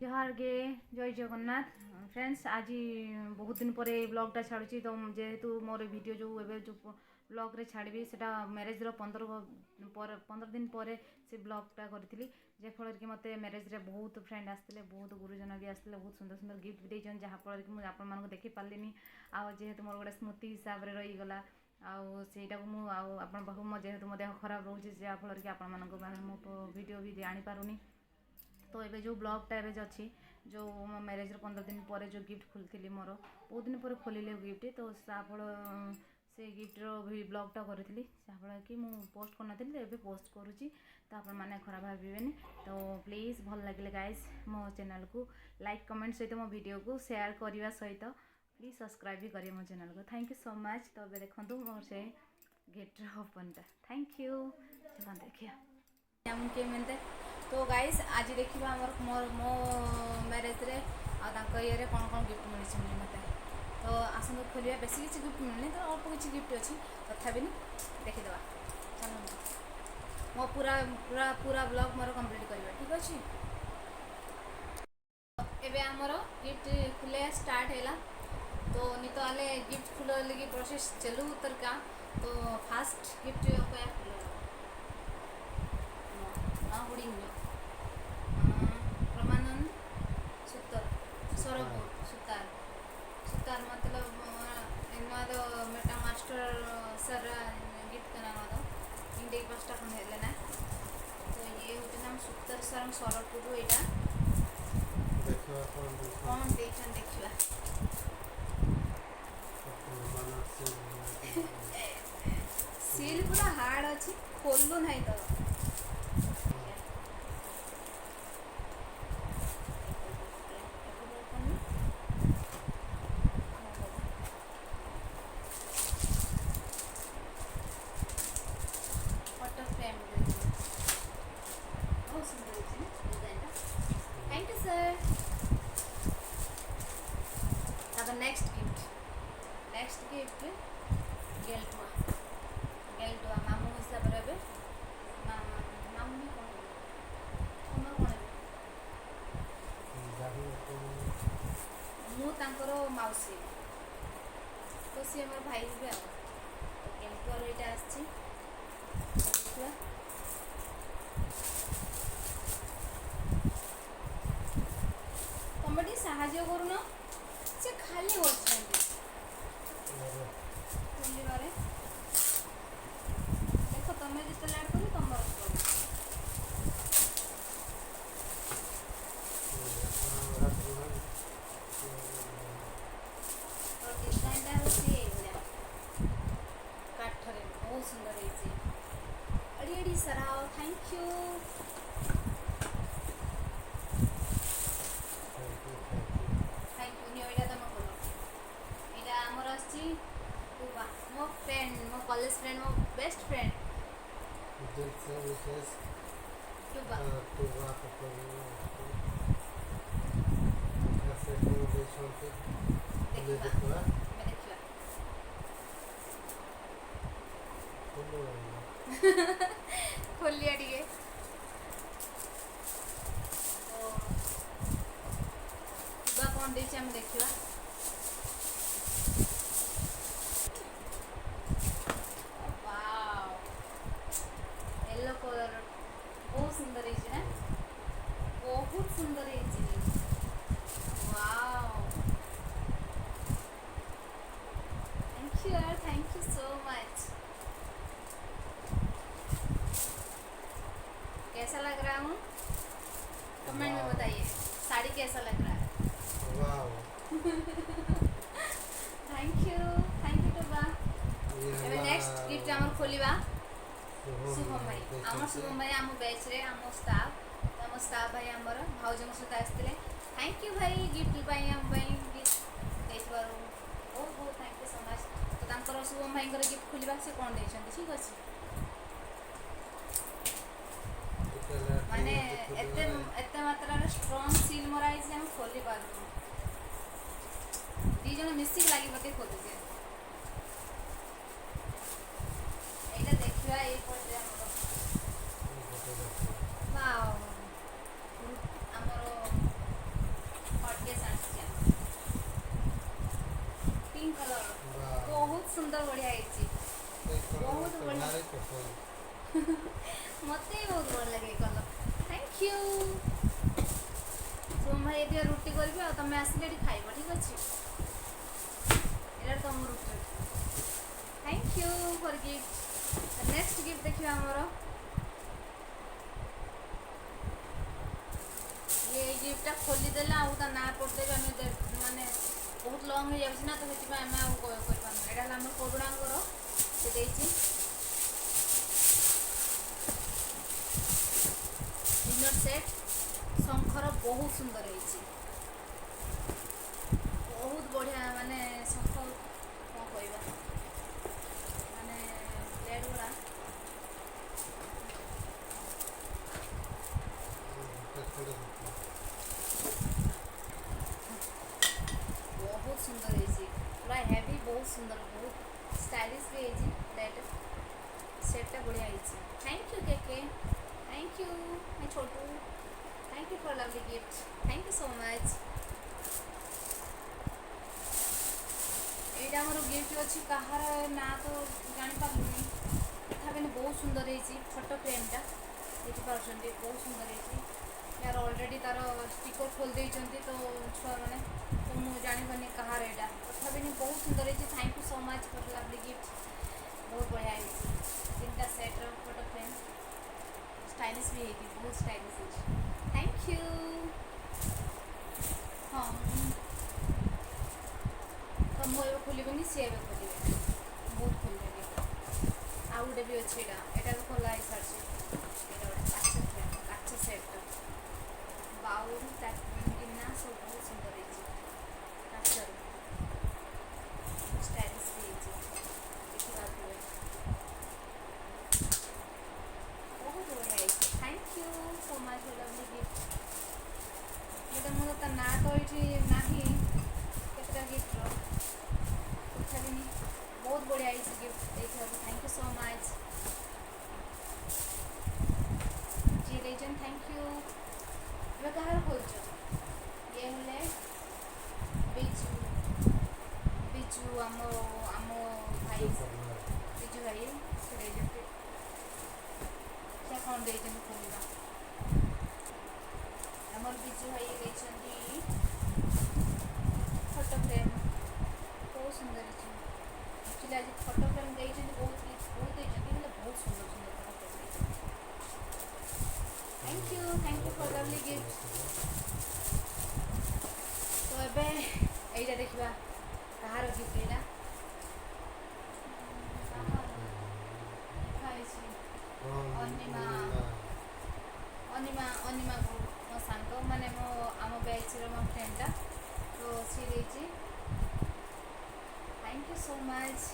जोहार गे जय जगन्नाथ फ्रेंड्स आज बहुत दिन पर ब्लॉगटा छाड़ी तो जेहेतु मोर वीडियो जो एवं जो ब्लॉग रे छाड़ी से मैरेज 15 दिन पर से ब्लॉगटा करी जहाँफल कि मत मैरेज रे बहुत फ्रेंड आसते बहुत गुरुजन भी आसते बहुत सुंदर सुंदर गिफ्ट देते जहाँफल कि मुझे आप देखी पार्ली जेहेतु मोर गोटे स्मृति हिसाब से रहीगला आईटा को मुझे जेहेतु मो देह खराब रोचे जहाँफल कि आप मो वीडियो भी जापारूनी तो ये जो ब्लॉगटा एवं अच्छी जो मो मैरेज 15 दिन पर जो गिफ्ट खोली मोर बहुत दिन पर खोल गिफ्ट तो साफल से गिफ्टर भी ब्लॉगटा करी जहाँफल कि मुझे पोस्ट कर पोस्ट करुँची तो आप खराब भावेनि तो प्लीज़ भल लगे गाइस मो चैनल को लाइक कमेंट सहित मो वीडियो को शेयर करने सहित प्लीज सब्सक्राइब भी करें मो चैनल को थैंक यू सो मच तो देखो मोर से गिफ्टर ओपनटा थैंक यू चलो देखिए तो गाइस आज देखा मोर मो मैरेज रे ये कौन कौन गिफ्ट मिली मत तो आसतु खोलिया बेसी किसी गिफ्ट मिलनी तो अल्प किसी गिफ्ट अच्छी तथापि देखीदे चलो मो पूरा पूरा पूरा ब्लॉग मोर कंप्लीट करवा ठीक अच्छे एबे आमर गिफ्ट खुले स्टार्ट है तो नहीं तो आले गिफ्ट खुल लगी प्रोसेस चलू उतर का तो फास्ट गिफ्ट क्या हुडिंग परमानंद सूतर सरपुर सुतार सुतार मतलब तो मेटा मास्टर सर गिफ्ट करना इंडिया पाँचटा खंड है ना तो ये होते नाम सूतर सर सरपुर यहाँ कौन देखा सील पूरा हार्ड अच्छी खोलू ना तो नेक्स्ट गिफ्ट गेल्टुआ मामू हिसाब से मामू कौन मुझे मौसी तो सी मोर भाई भी गेल्टुआर यहाँ आसी तुम टे साहाଯ୍य करूँ से खाली बच्चे देख तुम जिते लाड कर तुम डिजाइनटा हूँ काठरे बहुत सुंदर है सारा थैंक यू मो फ्रेंड मो कॉलेज फ्रेंड मो बेस्ट फ्रेंड खोलिया टे कौन दे देखा येलो कलर बहुत सुंदर है ना बहुत सुंदर है wow thank you so much कैसा लग रहा हूँ कमेंट में बताइए साड़ी कैसा लग रहा है thank you Toba next gift आम खोलिबा शुभम भाई आम शुभम भाई आम बैच रे आम स्टाफ भाई आमर भाउज सहित आसते थैंक यू भाई गिफ्ट आम गिफ्ट बहुत बहुत थैंक यू सो मच तो शुभम भाई गिफ्ट खोलिबा से कौन देते ठीक अच्छे माने एते मात्रा स्ट्रॉन्ग सील मराई हम खोली पार दी जन मिसिक लगी मत खोलुचे ये देखा ये वाओ सुंदर बढ़िया बहुत बढ़िया मत भी बहुत बढ़िया लगे कलर थैंक यू तुम भाई ये रुटी करी तुम आसिले खाइब ठीक अच्छे तुम रुटी thank you for gift next gift देखिए आमर ये गिफ्टा खोलीदेला ना पड़देवी आम मानने बहुत लंग हो जाए ना तो से आम यहाँ आम करुणाकर से डिनर सेट शंखर बहुत सुंदर है बहुत बढ़िया माने शंख कौन कहवा माने प्लेट गुड़ा बहुत सुंदर है पूरा हेवी बहुत सुंदर बहुत स्टाइलिश भी है प्लेट सेटा बढ़िया है thank you KK thank you my Chhotu thank you for lovely gift thank you so much यहाँ मोर गिफ्ट अच्छी कहार ना तो जापारूनी तथा बहुत सुंदर है फोटो फ्रेमटा देखिए बहुत सुंदर है यार ऑलरेडी तार स्टिकर खोल देते तो छुआ मैंने तो मुझे जानी कहार यहाँ तथा बहुत सुंदर है thank you so much for lovely gift बहुत बढ़िया है 3टा सेट्र फोटो फ्रेम स्टाइलिश भी है बहुत स्टाइलिश है थैंक यू हाँ तो मुझे खोलनी सी एवं खोलिए बहुत खोलदेवी आउ गोटे भी अच्छे यहाँ भी खोला ही सारी काच सेट बाउल गिना सब बहुत सुंदर है काचर स्टाइलिश भी है देखिए बहुत बढ़िया है thank you so much for lovely gift गोटे मोर तो ना तो ये ना केतटा गिफ्टर तथापि बहुत बढ़िया है गिफ्ट देखा थैंक यू सो मच जी लेजन थैंक यू मैं कहाँ खोज ये हेले बिजू बिजू आम भाई बिजू भाई से क्या कौन दे खोलना आमर बिजू भाई देती फोटो फ्रेम बहुत सुंदर है एक्चुअली आज फोटो फ्रेम देती बहुत बहुत बहुत सुंदर सुंदर photo frame thank you for lovely gift तो ये यहाँ देखा कहार गिफ्ट यहाँ अनिमा अनिमा अनिमा को मो सांग माने मो आम बैच मो फ्रेंडा तो सी देती थैंक यू सो मच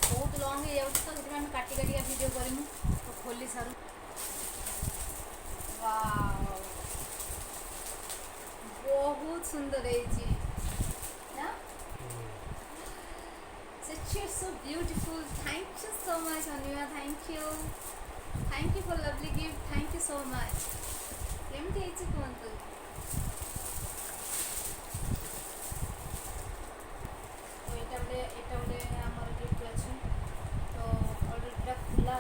बहुत लंग हो जाए तो से काटी काटिका वीडियो करमु तो खोली सारू वाओ बहुत सुंदर है so beautiful thank you so much Anima thank you for lovely gift thank you so much केमती है कहतु तो यहाँ गोटे आमर गिफ्ट अच्छे तो ऑलरेडी खुला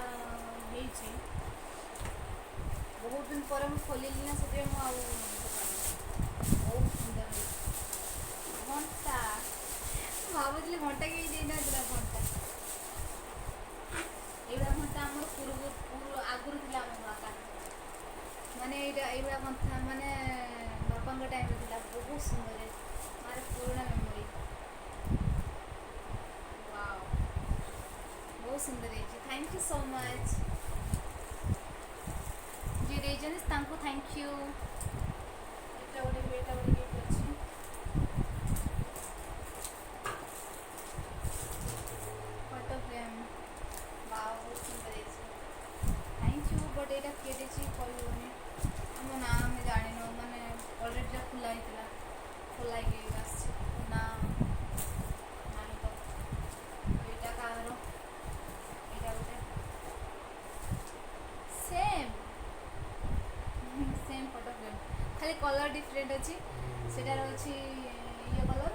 बहुत दिन पर खोलिली ना से बहुत सुंदर घंटा भावुली घंटा के देना घंटा यहाँ घंटा आम पूर्व आगुरी थी आम बापा माने यहाँ घंटा माने बापा टाइम बहुत सुंदर है मारे पुराना मेमोरी वाओ बहुत सुंदर है थैंक यू सो मच जी रीजन थैंक यू एटा गोटे गिफ्ट अच्छी फोटो फ्रेम वाओ बहुत सुंदर है थैंक यू बट यहाँ किए देती कहनी आम ना आम जान मैंने अलरेडी खुला होता खोल ना ना तो यहाँ कहार यहाँ गोटे सेम फोटो फ्रेम खाली कलर डिफरेंट अच्छी सेटार अच्छी ये colour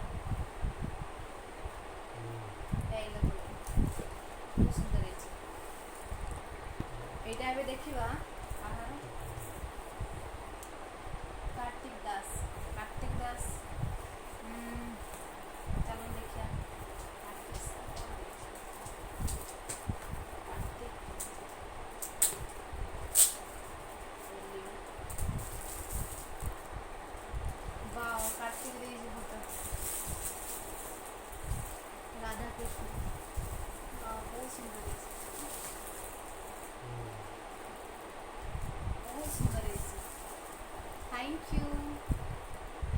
thank you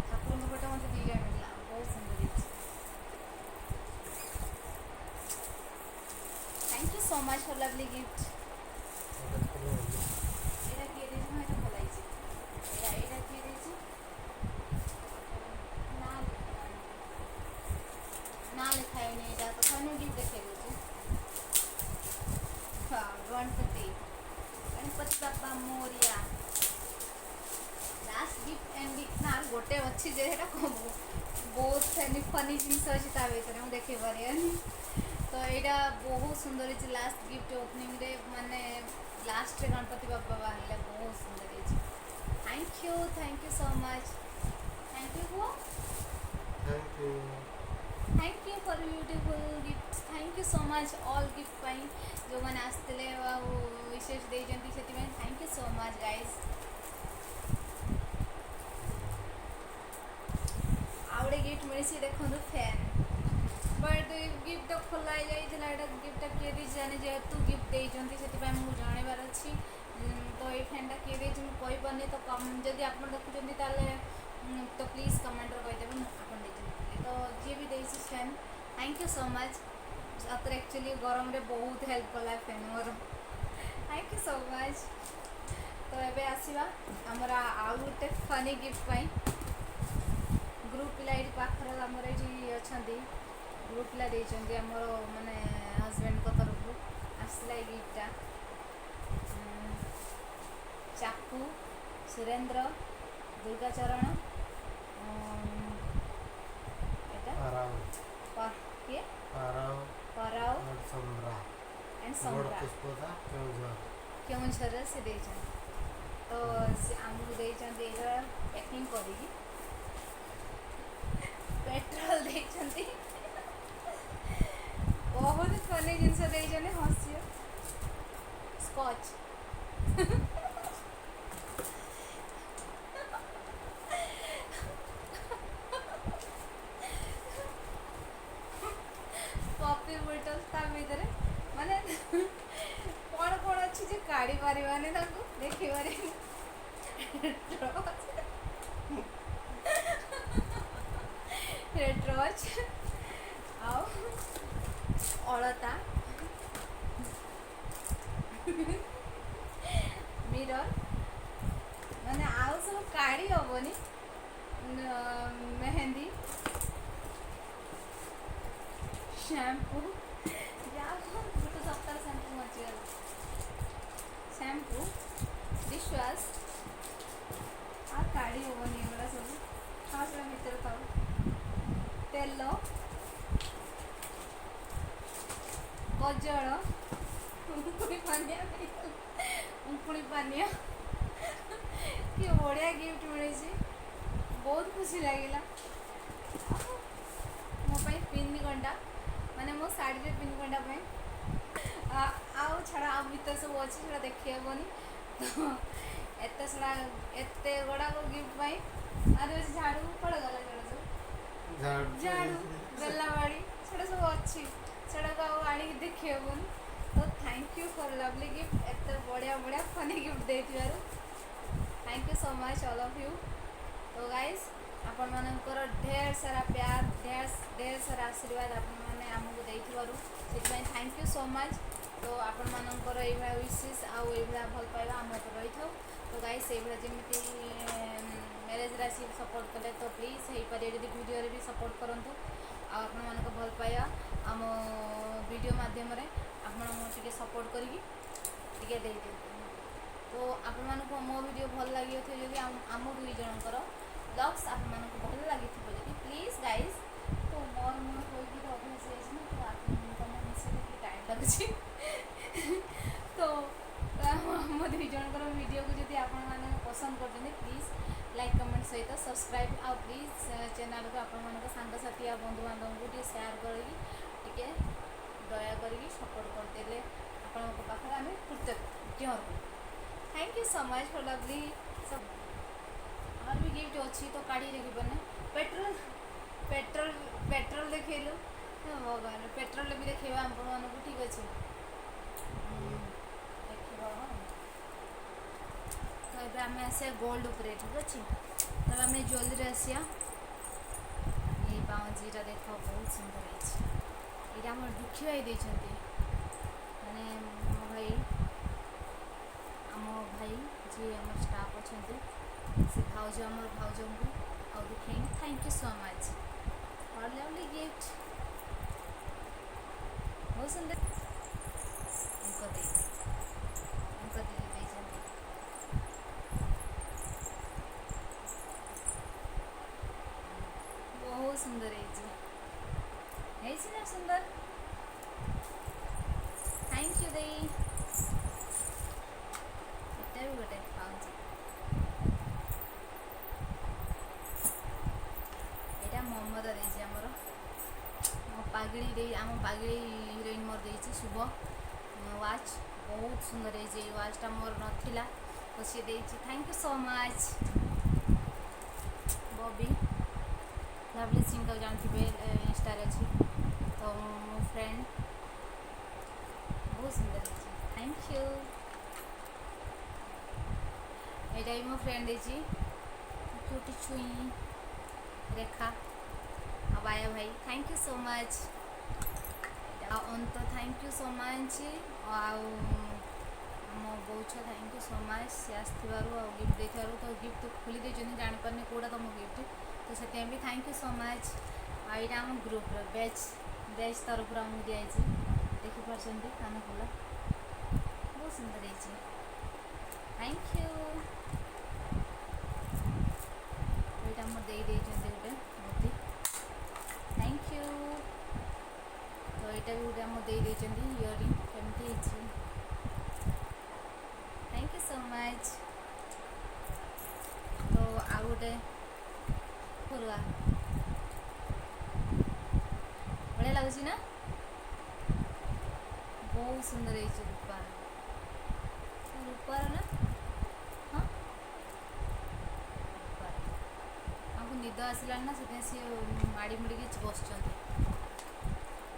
Thakur photo मत दिया मिलला बहुत सुंदर है thank you so much for lovely gift एटा किए देछि मैं एटा खोलाइछि एटा किए देछि ना ना लिखाई नहीं एटा तो खाने गिफ्ट देखे देछि हां गणपति गणपति बाबा मोरिया लास्ट गिफ्ट एंड ना गोटे अच्छी जे हेटा बहुत फनी जिनस अच्छी ता भीतर मुझे देखे पारे तो यहाँ बहुत सुंदर है लास्ट गिफ्ट ओपनिंग रे माने लास्ट रे गणपति बाबा बाहर बहुत सुंदर है thank you so much thank you thank you for beautiful gift thank you so much all gift पाई जो मैंने आसते विशेष देती से thank you so much guys आउे गिफ्ट मिली देखो फैन बट गिफ्ट तो खोल जाइए गिफ्ट किए दी जाने जेहेतु गिफ्ट देती से मुझे जानवर अच्छी तो ये फैनटा किए दी मुझे कहीपरि तो जदि आप देखुं तो प्लीज कमेंट कहीदेवे आप तो जी भी देसी fan thank you so much सतरे एक्चुअली गरम रे बहुत हेल्प कला fan more thank you so much तो ये आसवा आमर आउ गोटे फनी गिफ्ट पाई ग्रुप पिला ये पाखर आमर ये अच्छा ग्रुप पिला देइछन्ती आमर माने हस्बैंड को तरफ आसला गिफ्टा चाकू सुरेंद्र दुर्गाचरण केउझर से तो आमको देइछन्ती पैकिंग करी पेट्रोल देइछन्ती बहुत फनी जिनस देइछन्ती हसियो स्कॉच कॉफी बोतल ता भीतर माने कौन कौन अच्छी जे काढ़ी पारिबानी ताको देखि पारे टॉर्च आओ अलता मिरर माने आउ सब काढ़ी हेनी मेहंदी शैम्पू गोटे सप्ताह शैम्पू मचिगला शैम्पू डिश वाश आ काढ़ी हेनी एगुड़ा सब खास भितर था तेल गजल उंकुणी पानिया उंकुणी पानिया कि बढ़िया गिफ्ट मिली बहुत खुशी लगे मोपाई पिन घंटा माने मो साड़ी रे पिन घंटा आउ छाड़ा आ भीतर सब अच्छी छाड़ा देखी हेनी तो एत सारा एत गुड़ाक गिफ्ट पाई आदि झाड़ू पड़ गला झाड़ू बेलावाड़ी से सब अच्छी से आनी देखी हेनी तो thank you for lovely gift एत बढ़िया बढ़िया funny gift they thank you so much all of you तो गाइज आपण मानकर ढेर सारा प्यार ढेर सारा आशीर्वाद आपण मैंने आमको देथिबारु थैंक यू सो मच तो आपण मानकर ये विशेष आउ ये भल पाइबा आम रही था तो गाइज से जमी मैरेज राशि सपोर्ट कले तो प्लीज हो पारे यदि वीडियो भी सपोर्ट करूँ आपण मान भल पाइबा आम वीडियो मध्यम आपटे सपोर्ट करके दे तो आपण मानक मो वीडियो भल लगी थे जदि आम दुई जनकर ब्लॉग्स आप भल लगी जब प्लीज गाइज तो मोर मन कोई अभ्यास तो टाइम लगुच तो आम दुई जनकर वीडियो को जब आपण पसंद कर प्लीज लाइक कमेंट सहित सब्सक्राइब आ प्लीज चैनल को आपण सांगसाथी आ बंधु बांधव को शेयर करके दया करके सपोर्ट करदे आपण पाखे आम कृतज्ञ thank you so much for lovely सब और भी गिफ्ट अच्छी तो काढ़ी देखिए पेट्रोल पेट्रोल पेट्रोल देखलु भगवान पेट्रोल भी देखा आप ठीक अच्छे ଏବେ ଆମେ ଆସିବା ଗୋଲ୍ଡ ଉପରେ ଠିକ୍ ଅଛି। ତ ଆମେ ଜଲ୍ଦିରେ ଆସିବା। ଏଇ ପାଉଁଜିଟା ଦେଖ ବହୁତ ସୁନ୍ଦର ହେଇଛି। ଏଇଟା ଆମର ଦୁଃଖୀ ଭାଇ ଦେଇଛନ୍ତି, ମାନେ ଆମ ଭାଇ ଯିଏ ଆମର ଷ୍ଟାଫ୍ ଅଛନ୍ତି ସେ ଭାଉଜ ଆମର ଭାଉଜଙ୍କୁ ଆଉ ଦୁଃଖୀ thank you so much for lovely gift. ବହୁତ ସୁନ୍ଦର ତାଙ୍କ ଦିଦି ଦେଇଛନ୍ତି। ବହୁତ ସୁନ୍ଦର ହେଇଛି ନା ସୁନ୍ଦର। ଥ୍ୟାଙ୍କ ୟୁ ଦେଇ। ଏଟା ବି ଗୋଟେ ପାଉଁଜି, ଏଇଟା ମମତା ଦେଇଛି ଆମର, ଆମ ପାଗିଳି ହିରୋଇନ୍ ମୋର ଦେଇଛି ଶୁଭ ୱାଚ୍। ବହୁତ ସୁନ୍ଦର ହେଇଛି ଏଇ ୱାଚ୍ଟା, ମୋର ନଥିଲା ତ ସିଏ ଦେଇଛି। Thank you so much Bobby. Lovely Singh ତାକୁ ଜାଣିଥିବେ, ଇନଷ୍ଟାରେ ଅଛି ତ ମୋ ଫ୍ରେଣ୍ଡ। ବହୁତ ସୁନ୍ଦର ହେଇଛି, ଥ୍ୟାଙ୍କ ୟୁ। ଏଇଟା ବି ମୋ ଫ୍ରେଣ୍ଡ ଦେଇଛି, କ୍ୟୁଟି ଛୁଇଁ ରେଖା ଆଉ ବାୟା ଭାଇ ଥ୍ୟାଙ୍କ ୟୁ ସୋ ମଚ୍। ଆଉ ଅନ୍ତ ଥ୍ୟାଙ୍କ ୟୁ ସୋ ମଚ୍। ଆଉ ଆମ ବଉଛ ଥ୍ୟାଙ୍କ ୟୁ ସୋ ମଚ୍, ସେ ଆସିଥିବାରୁ ଆଉ ଗିଫ୍ଟ ଦେଇଥିବାରୁ। ତ ଗିଫ୍ଟ ଖୋଲି ଦେଇଛନ୍ତି, ଜାଣିପାରୁନି କେଉଁଟା ତୁମ ଗିଫ୍ଟ, ତ ସେଥିପାଇଁ ବି ଥ୍ୟାଙ୍କ ୟୁ ସୋ ମଚ୍। ଆଉ ଏଇଟା ଆମ ଗ୍ରୁପ୍ର ବ୍ୟାଚ୍ ତରଫରୁ ଆମକୁ ଦିଆଯାଇଛି, ଦେଖିପାରୁଛନ୍ତି କାନଫୁଲ ବହୁତ ସୁନ୍ଦର ହେଇଛି, ଥ୍ୟାଙ୍କ ୟୁ। ଏଇଟା ଆମର ଦେଇଛନ୍ତି ଗୋଟେ ମୋଦି, ଥ୍ୟାଙ୍କ ୟୁ। ତ ଏଇଟା ବି ଗୋଟେ ଆମର ଦେଇଛନ୍ତି ଇୟରିଂ, କେମିତି ହେଇଛି ଥ୍ୟାଙ୍କ ୟୁ ସୋ ମଚ୍। ତ ଆଉ ଗୋଟେ ଫରୁଆ ବଢ଼ିଆ ଲାଗୁଛି ନା, ବହୁତ ସୁନ୍ଦର ହେଇଛି ରୂପାର ନା। ହଁ ଆମକୁ ନିଦ ଆସିଲାଣି ନା, ସେଥିପାଇଁ ସିଏ ମାଡ଼ି ମୁଡ଼ିକି ବସୁଛନ୍ତି।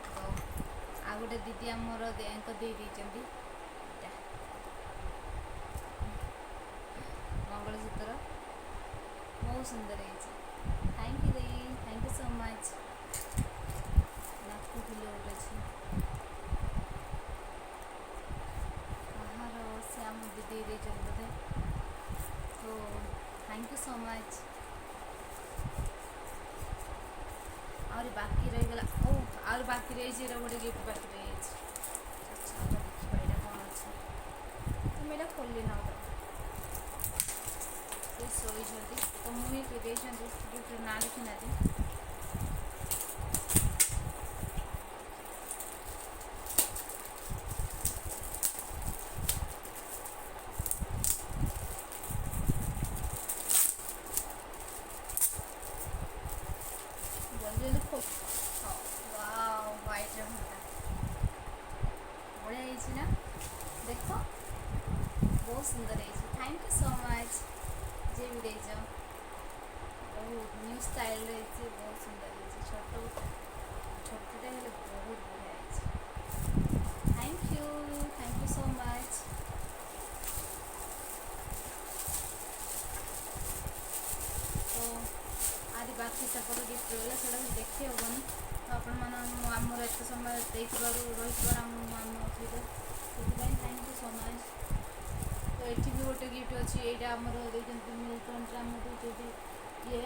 ତ ଆଉ ଗୋଟେ ଦିଦି ଆମର ଦେଙ୍କ ଦେଇଛନ୍ତି ଏଇଟା ମଙ୍ଗଳସୂତ୍ର, ବହୁତ ସୁନ୍ଦର ହେଇଛି, ଥ୍ୟାଙ୍କ ୟୁ ଦେଇ, ଥ୍ୟାଙ୍କ ୟୁ ସୋ ମଚ୍। ନାକୁ ଫୁଲ ଗୋଟେ ଅଛି, କାହାର ସେ ଆମ ଦିଦି ଦେଇଛନ୍ତି ବୋଧେ, ତ ଥ୍ୟାଙ୍କ ୟୁ ସୋ ମଚ୍। ଆହୁରି ବାକି ରହିଗଲା, ଆହୁରି ବାକି ରହିଛି, ଏଇଟା ଗୋଟେ ଗିଫ୍ଟ ବାକି ରହିଯାଇଛି। ଆଚ୍ଛା ଦେଖିବା ଏଇଟା କ'ଣ ଅଛି, ତୁମେ ଏଇଟା ଖୋଲି ନାଉ ତ ସେ ଶୋଇଛନ୍ତି, ତ ମୁଁ ହିଁ ଦେଇଛନ୍ତି ଗିଫ୍ଟର ନାଁ ଲେଖିନାହାନ୍ତି। ଜଲ୍ଦି ଖୋଲ। ୱାଓ ହ୍ୱାଇଟ୍ର ଘଣ୍ଟା ବଢ଼ିଆ ହେଇଛି ନା, ଦେଖ ବହୁତ ସୁନ୍ଦର ହେଇଛି, ଥ୍ୟାଙ୍କ ୟୁ ସୋ ମଚ୍ ଯିଏ ବି ଦେଇଛ। ବହୁତ ନ୍ୟୁ ଷ୍ଟାଇଲ୍ରେ ହେଇଛି, ବହୁତ ସୁନ୍ଦର ହେଇଛି, ଛୋଟଟେ ହେଲେ ବହୁତ ବଢ଼ିଆ ହେଇଛି, ଥ୍ୟାଙ୍କ ୟୁ ସୋ ମଚ୍। ତ ଆରି ବାକି ସେପଟ ଗିଫ୍ଟ ରହିଲା, ସେଇଟା ବି ଦେଖି ହେବନି। ତ ଆପଣମାନେ ଆମର ଏତେ ସମୟ ଦେଇଥିବାରୁ ରହିଥିବାରୁ ଆମ ସହିତ, ସେଥିପାଇଁ ଥ୍ୟାଙ୍କ ୟୁ ସୋ ମଚ୍। ତ ଏଠି ବି ଗୋଟେ ଗିଫ୍ଟ ଅଛି, ଏଇଟା ଆମର ଦେଇଛନ୍ତି ମିଲ୍ଟନ୍ରେ, ଆମର ଦେଇଛନ୍ତି ଇଏ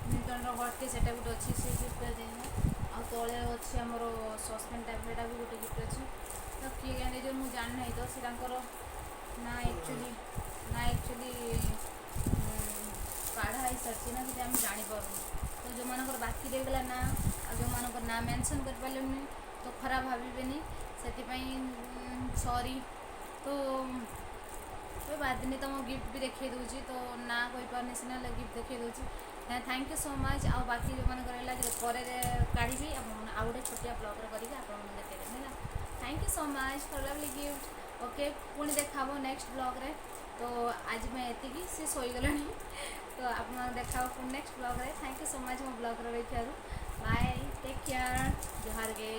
ମିଲ୍ଟନ୍ର ହଟ୍କେ, ସେଇଟା ଗୋଟେ ଅଛି, ସେ ଗିଫ୍ଟଟା ଦେଇନି। ଆଉ ତଳେ ଅଛି ଆମର ସସ୍ପେନ୍ ଟାଇପ୍, ସେଇଟା ବି ଗୋଟେ ଗିଫ୍ଟ ଅଛି। ତ କିଏ କାହିଁ ଦେଇଛନ୍ତି ମୁଁ ଜାଣିନାହିଁ, ତ ସେ ତାଙ୍କର ନା ଆକ୍ଚୁଆଲି କାଢ଼ା ହେଇସାରିଛି ନା, ଯଦି ଆମେ ଜାଣିପାରୁନୁ। ତ ଯେଉଁମାନଙ୍କର ବାକି ରହିଗଲା ନା, ଆଉ ଯେଉଁମାନଙ୍କର ନାଁ ମେନସନ୍ କରିପାରିଲେନି ତ ଖରାପ ଭାବିବେନି, ସେଥିପାଇଁ ସରି। ତ ବାଦିନୀ ତୁମ ଗିଫ୍ଟ ବି ଦେଖାଇ ଦେଉଛି, ତ ନା କହିପାରୁନି ସିନା, ହେଲେ ଗିଫ୍ଟ ଦେଖାଇ ଦେଉଛି। Thank you so much. ଆଉ ବାକି ଯେଉଁମାନଙ୍କର ରହିଲା ପରେ କାଢ଼ିବି, ଆଉ ଗୋଟେ ଛୋଟିଆ ବ୍ଲଗ୍ରେ କରିକି ଆପଣମାନଙ୍କୁ ଦେଖାଇଦେବି ହେଲା। Thank you so much for lovely gift. Okay, ପୁଣି ଦେଖା ହେବ ନେକ୍ସଟ ବ୍ଲଗ୍ରେ। ତ ଆଜି ପାଇଁ ଏତିକି, ସେ ଶୋଇଗଲାଣି। ତ ଆପଣମାନଙ୍କୁ ଦେଖା ହେବ ପୁଣି ନେକ୍ସଟ ବ୍ଲଗ୍ରେ। ଥ୍ୟାଙ୍କ ୟୁ ସୋ ମଚ୍ ମୋ ବ୍ଲଗ୍ରେ ରହିଥିବାରୁ। ବାଏ, ଟେକ୍ କେୟାର, ଜୁହାର गे।